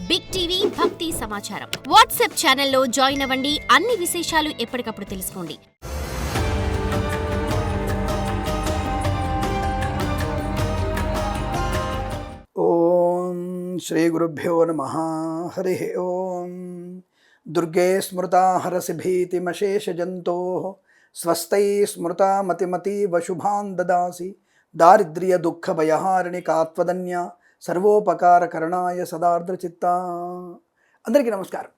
Big TV భక్తి సమాచారం WhatsApp ఛానల్లో జాయిన్ అవ్వండి. అన్ని విశేషాలు ఎప్పటికప్పుడు తెలుసుకోండి. ఓం శ్రీ గురుభ్యో నమః. హరి ఓం. దుర్గే స్మృతా హరసి భీతిమశేష జంతో స్వస్థై స్మృతా మతిమతీవ శుభాన్ దదాసి దారిద్ర్య దుఃఖ భయహారిణి కాత్వదన్య సర్వోపకార కరణాయ సదార్ద్ర చిత్త. అందరికీ నమస్కారం.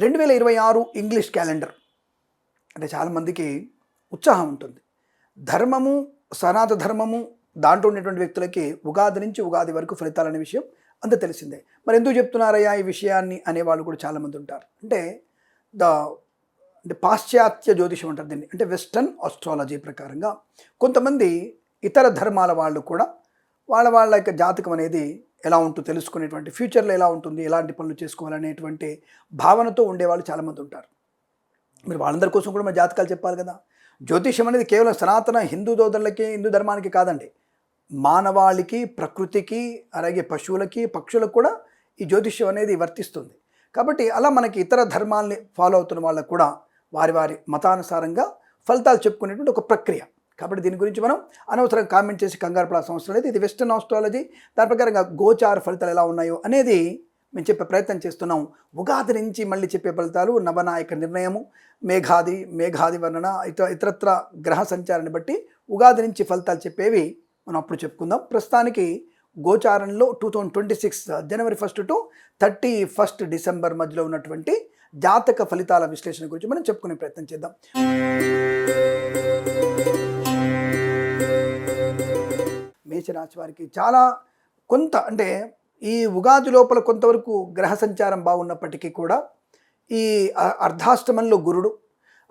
2026 ఇంగ్లీష్ క్యాలెండర్ అంటే చాలామందికి ఉత్సాహం ఉంటుంది. ధర్మము, సనాతన ధర్మము దాంట్లో ఉండేటువంటి వ్యక్తులకి ఉగాది నుంచి ఉగాది వరకు ఫలితాలనే విషయం అంత తెలిసిందే. మరి ఎందుకు చెప్తున్నారయ్యా ఈ విషయాన్ని అనేవాళ్ళు కూడా చాలామంది ఉంటారు. అంటే పాశ్చాత్య జ్యోతిషం అంటారు దీన్ని, అంటే వెస్టర్న్ ఆస్ట్రాలజీ ప్రకారంగా కొంతమంది ఇతర ధర్మాల వాళ్ళు కూడా వాళ్ళ యొక్క జాతకం అనేది ఎలా ఉంటుందో తెలుసుకునేటువంటి, ఫ్యూచర్లో ఎలా ఉంటుంది, ఎలాంటి పనులు చేసుకోవాలనేటువంటి భావనతో ఉండేవాళ్ళు చాలామంది ఉంటారు. మీరు వాళ్ళందరి కోసం కూడా మన జాతకాలు చెప్పాలి కదా. జ్యోతిషం అనేది కేవలం సనాతన హిందూ సోదరులకి, హిందూ ధర్మానికి కాదండి, మానవాళికి, ప్రకృతికి, అలాగే పశువులకి, పక్షులకు కూడా ఈ జ్యోతిష్యం అనేది వర్తిస్తుంది. కాబట్టి అలా మనకి ఇతర ధర్మాల్ని ఫాలో అవుతున్న వాళ్ళకు కూడా వారి మతానుసారంగా ఫలితాలు చెప్పుకునేటువంటి ఒక ప్రక్రియ. కాబట్టి దీని గురించి మనం అనవసరంగా కామెంట్ చేసి కంగారు పడాల్సిన అవసరం లేదు. ఇది వెస్టర్న్ ఆస్ట్రాలజీ, దాని ప్రకారంగా గోచార ఫలితాలు ఎలా ఉన్నాయో అనేది మేము చెప్పే ప్రయత్నం చేస్తున్నాం. ఉగాది నుంచి మళ్ళీ చెప్పే ఫలితాలు, నవనాయక నిర్ణయము, మేఘాది వర్ణన, ఇతరత్ర గ్రహ సంచారాన్ని బట్టి ఉగాది నుంచి ఫలితాలు చెప్పేవి మనం అప్పుడు చెప్పుకుందాం. ప్రస్తుతానికి గోచారంలో 2026 జనవరి 1 టు 31 డిసెంబర్ మధ్యలో ఉన్నటువంటి జాతక ఫలితాల విశ్లేషణ గురించి మనం చెప్పుకునే ప్రయత్నం చేద్దాం. మేషరాశి వారికి చాలా కొంత, అంటే ఈ ఉగాది లోపల కొంతవరకు గ్రహ సంచారం బాగున్నప్పటికీ కూడా ఈ అర్ధాష్టమంలో గురుడు,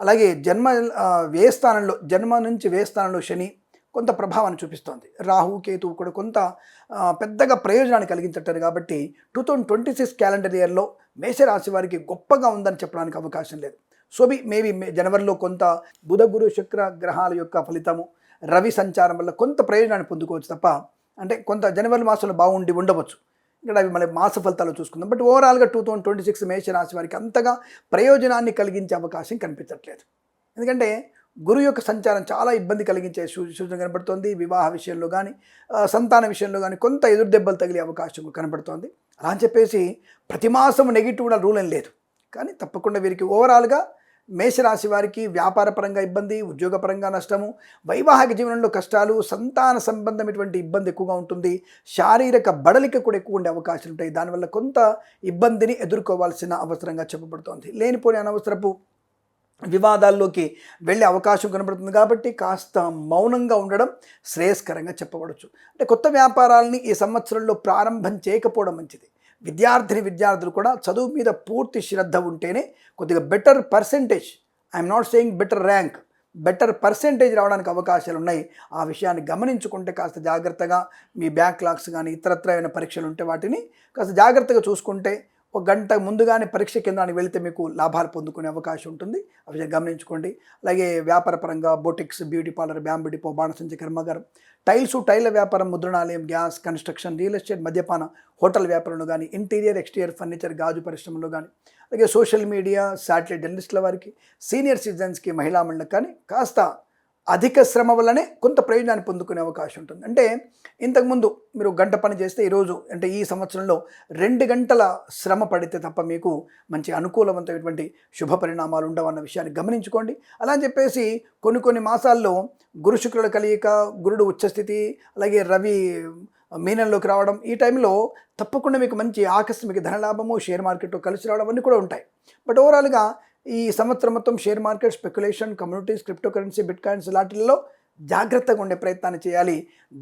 అలాగే జన్మ నుంచి వ్యయస్థానంలో శని కొంత ప్రభావాన్ని చూపిస్తోంది. రాహు, కేతువు కూడా కొంత పెద్దగా ప్రయోజనాన్ని కలిగించట్టారు. కాబట్టి 2026 క్యాలెండర్ ఇయర్లో మేషరాశి వారికి గొప్పగా ఉందని చెప్పడానికి అవకాశం లేదు. సో మేబీ జనవరిలో కొంత బుధ, గురు, శుక్ర గ్రహాల యొక్క ఫలితము, రవి సంచారం వల్ల కొంత ప్రయోజనాన్ని పొందుకోవచ్చు తప్ప, అంటే కొంత జనవరి మాసంలో బాగుండి ఉండవచ్చు. ఇక్కడ అవి మళ్ళీ మాస ఫలితాలు చూసుకుందాం. బట్ ఓవరాల్గా 2026 మేషరాశి వారికి అంతగా ప్రయోజనాన్ని కలిగించే అవకాశం కనిపించట్లేదు. ఎందుకంటే గురు యొక్క సంచారం చాలా ఇబ్బంది కలిగించే సూచన కనబడుతోంది. వివాహ విషయంలో కానీ, సంతాన విషయంలో కానీ కొంత ఎదురు దెబ్బలు తగిలే అవకాశం కనబడుతోంది. అలా అని చెప్పేసి ప్రతి మాసం నెగిటివ్ రూల్ ఏం లేదు. కానీ తప్పకుండా వీరికి ఓవరాల్గా మేషరాశి వారికి వ్యాపారపరంగా ఇబ్బంది, ఉద్యోగపరంగా నష్టము, వైవాహిక జీవనంలో కష్టాలు, సంతాన సంబంధమైనటువంటి ఇబ్బంది ఎక్కువగా ఉంటుంది. శారీరక బడలిక కూడా ఎక్కువ ఉండే అవకాశాలు ఉంటాయి. దానివల్ల కొంత ఇబ్బందిని ఎదుర్కోవాల్సిన అవసరంగా చెప్పబడుతోంది. లేనిపోని అనవసరపు వివాదాల్లోకి వెళ్ళే అవకాశం కనబడుతుంది. కాబట్టి కాస్త మౌనంగా ఉండడం శ్రేయస్కరంగా చెప్పబడవచ్చు. అంటే కొత్త వ్యాపారాలని ఈ సంవత్సరంలో ప్రారంభం చేయకపోవడం మంచిది. విద్యార్థులు కూడా చదువు మీద పూర్తి శ్రద్ధ ఉంటేనే కొద్దిగా better percentage, I'm not saying better rank, better percentage రావడానికి అవకాశాలు ఉన్నాయి. ఆ విషయాన్ని గమనించుకుంటే కాస్త జాగ్రత్తగా మీ బ్యాక్లాగ్స్ కానీ ఇతరత్ర ఏమైనా పరీక్షలు ఉంటే వాటిని కాస్త జాగ్రత్తగా చూసుకుంటే ఒక గంట ముందుగానే పరీక్ష కేంద్రానికి వెళితే మీకు లాభాలు పొందుకునే అవకాశం ఉంటుంది. ఆ విషయం గమనించుకోండి. అలాగే వ్యాపారపరంగా boutiques, beauty parlour, bamboo depot, బాణసంచ కర్మాగారం, టైల వ్యాపారం, ముద్రణాలయం, గ్యాస్, కన్స్ట్రక్షన్, రియల్ ఎస్టేట్, మద్యపాన, హోటల్ వ్యాపారంలో కానీ, ఇంటీరియర్, ఎక్స్టీరియర్ ఫర్నిచర్, గాజు పరిశ్రమలో కానీ, అలాగే సోషల్ మీడియా, శాటిలైట్ జర్నలిస్టుల వారికి, సీనియర్ సిటిజన్స్కి, మహిళా మండలికి కానీ కాస్త అధిక శ్రమ వల్లనే కొంత ప్రయోజనాన్ని పొందుకునే అవకాశం ఉంటుంది. అంటే ఇంతకుముందు మీరు గంట పని చేస్తే ఈరోజు, అంటే ఈ సంవత్సరంలో 2 గంటల శ్రమ పడితే తప్ప మీకు మంచి అనుకూలవంతమైనటువంటి శుభ పరిణామాలు ఉండవన్న విషయాన్ని గమనించుకోండి. అలా అని చెప్పేసి కొన్ని మాసాల్లో గురు శుక్రుల కలయిక, గురుడు ఉచ్చస్థితి, అలాగే రవి మీనంలోకి రావడం, ఈ టైంలో తప్పకుండా మీకు మంచి ఆకస్మిక ధనలాభము, షేర్ మార్కెట్లో కలిసి రావడం అన్నీ కూడా ఉంటాయి. బట్ ఓవరాల్గా ఈ సంవత్సరం మొత్తం share market, speculation, communities, crypto currency, bitcoins లాంటిల్లో జాగ్రత్తగా ఉండే ప్రయత్నాన్ని చేయాలి.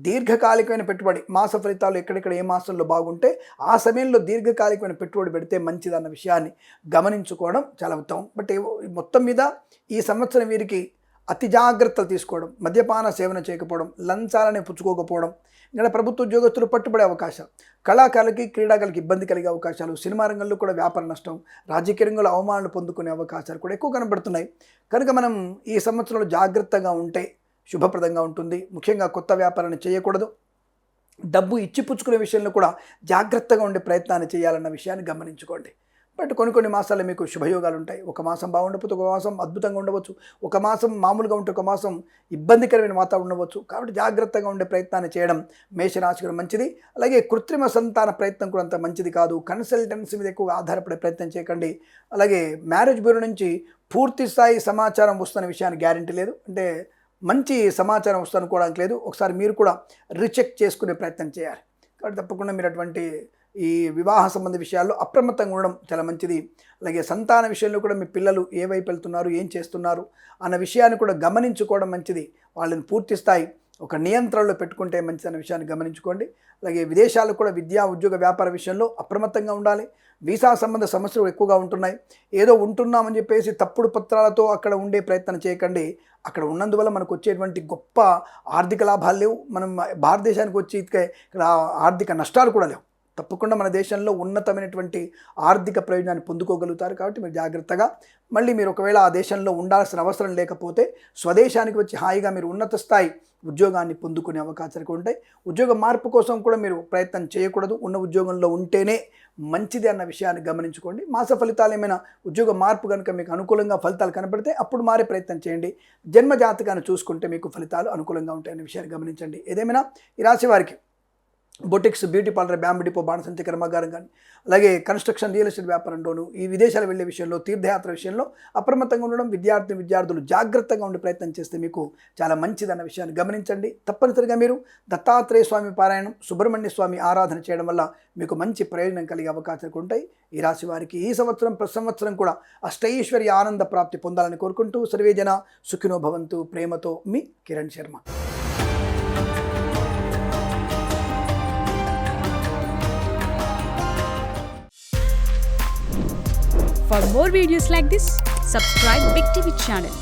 దీర్ఘకాలికమైన పెట్టుబడి, మాస ఫలితాలు ఎక్కడెక్కడ ఏ మాసంలో బాగుంటే ఆ సమయంలో దీర్ఘకాలికమైన పెట్టుబడి పెడితే మంచిదన్న విషయాన్ని గమనించుకోవడం చాలా ఉత్తమం. బట్ మొత్తం మీద ఈ సంవత్సరం వీరికి అతి జాగ్రత్తలు తీసుకోవడం, మద్యపాన సేవన చేయకపోవడం, లంచాలని పుచ్చుకోకపోవడం, ఇంకా ప్రభుత్వ ఉద్యోగస్తులు పట్టుబడే అవకాశాలు, కళాకారులకి, క్రీడాకారులకి ఇబ్బంది కలిగే అవకాశాలు, సినిమా రంగంలో కూడా వ్యాపార నష్టం, రాజకీయ రంగంలో అవమానాలు పొందుకునే అవకాశాలు కూడా ఎక్కువ కనబడుతున్నాయి. కనుక మనం ఈ సంవత్సరంలో జాగ్రత్తగా ఉంటే శుభప్రదంగా ఉంటుంది. ముఖ్యంగా కొత్త వ్యాపారాన్ని చేయకూడదు. డబ్బు ఇచ్చిపుచ్చుకునే విషయంలో కూడా జాగ్రత్తగా ఉండే ప్రయత్నాన్ని చేయాలన్న విషయాన్ని గమనించుకోండి. బట్ కొన్ని మాసాలు మీకు శుభయోగాలు ఉంటాయి. ఒక మాసం బాగుండకపోతే ఒక మాసం అద్భుతంగా ఉండవచ్చు, ఒక మాసం మామూలుగా ఉంటే ఒక మాసం ఇబ్బందికరమైన వాతావరణం ఉండవచ్చు. కాబట్టి జాగ్రత్తగా ఉండే ప్రయత్నాన్ని చేయడం మేషరాశికి మంచిది. అలాగే కృత్రిమ సంతాన ప్రయత్నం కూడా అంత మంచిది కాదు. కన్సల్టెన్సీ మీద ఎక్కువగా ఆధారపడే ప్రయత్నం చేయకండి. అలాగే మ్యారేజ్ బ్యూరో నుంచి పూర్తి స్థాయి సమాచారం వస్తున్న విషయాన్ని గ్యారంటీ లేదు, అంటే మంచి సమాచారం వస్తుంది అనుకోవడానికి లేదు. ఒకసారి మీరు కూడా రీచెక్ చేసుకునే ప్రయత్నం చేయాలి. కాబట్టి తప్పకుండా మీరు అటువంటి ఈ వివాహ సంబంధ విషయాల్లో అప్రమత్తంగా ఉండడం చాలా మంచిది. అలాగే సంతాన విషయంలో కూడా మీ పిల్లలు ఏ వైపు వెళ్తున్నారు, ఏం చేస్తున్నారు అన్న విషయాన్ని కూడా గమనించుకోవడం మంచిది. వాళ్ళని పూర్తి స్థాయి ఒక నియంత్రణలో పెట్టుకుంటే మంచిది అన్న విషయాన్ని గమనించుకోండి. అలాగే విదేశాలకు కూడా విద్యా ఉద్యోగ వ్యాపార విషయంలో అప్రమత్తంగా ఉండాలి. వీసా సంబంధ సమస్యలు ఎక్కువగా ఉంటున్నాయి. ఏదో ఉంటున్నామని చెప్పేసి తప్పుడు పత్రాలతో అక్కడ ఉండే ప్రయత్నం చేయకండి. అక్కడ ఉన్నందువల్ల మనకు వచ్చేటువంటి గొప్ప ఆర్థిక లాభాలు లేవు. మనం భారతదేశానికి వచ్చి ఇక్కడ ఆర్థిక నష్టాలు కూడా లేవు. తప్పకుండా మన దేశంలో ఉన్నతమైనటువంటి ఆర్థిక ప్రయోజనాన్ని పొందుకోగలుగుతారు. కాబట్టి మీరు జాగ్రత్తగా మళ్ళీ మీరు ఒకవేళ ఆ దేశంలో ఉండాల్సిన అవసరం లేకపోతే స్వదేశానికి వచ్చి హాయిగా మీరు ఉన్నత స్థాయి ఉద్యోగాన్ని పొందుకునే అవకాశాలు ఉంటాయి. ఉద్యోగ మార్పు కోసం కూడా మీరు ప్రయత్నం చేయకూడదు. ఉన్న ఉద్యోగంలో ఉంటేనే మంచిది అన్న విషయాన్ని గమనించుకోండి. మాస ఫలితాలు ఏమైనా ఉద్యోగ మార్పు కనుక మీకు అనుకూలంగా ఫలితాలు కనపడితే అప్పుడు మారే ప్రయత్నం చేయండి. జన్మ జాతకాన్ని చూసుకుంటే మీకు ఫలితాలు అనుకూలంగా ఉంటాయనే విషయాన్ని గమనించండి. ఏదేమైనా ఈ రాశి వారికి boutiques, beauty parlour, bamboo depot, బాణసంచి కర్మాగారం కానీ, అలాగే కన్స్ట్రక్షన్, రియల్ ఎస్టేట్ వ్యాపారంలోను, ఈ విదేశాలు వెళ్ళే విషయంలో, తీర్థయాత్ర విషయంలో అప్రమత్తంగా ఉండడం, విద్యార్థులు జాగ్రత్తగా ఉండే ప్రయత్నం చేస్తే మీకు చాలా మంచిదన్న విషయాన్ని గమనించండి. తప్పనిసరిగా మీరు దత్తాత్రేయ స్వామి పారాయణం, సుబ్రహ్మణ్య స్వామి ఆరాధన చేయడం వల్ల మీకు మంచి ప్రయోజనం కలిగే అవకాశాలు ఉంటాయి. ఈ రాశి వారికి ఈ సంవత్సరం ప్రతి సంవత్సరం కూడా అష్టైశ్వర్య ఆనంద ప్రాప్తి పొందాలని కోరుకుంటూ సర్వేజన సుఖినో భవంతు. ప్రేమతో మీ Kiran Sharma. For more videos like this, subscribe Big TV channel.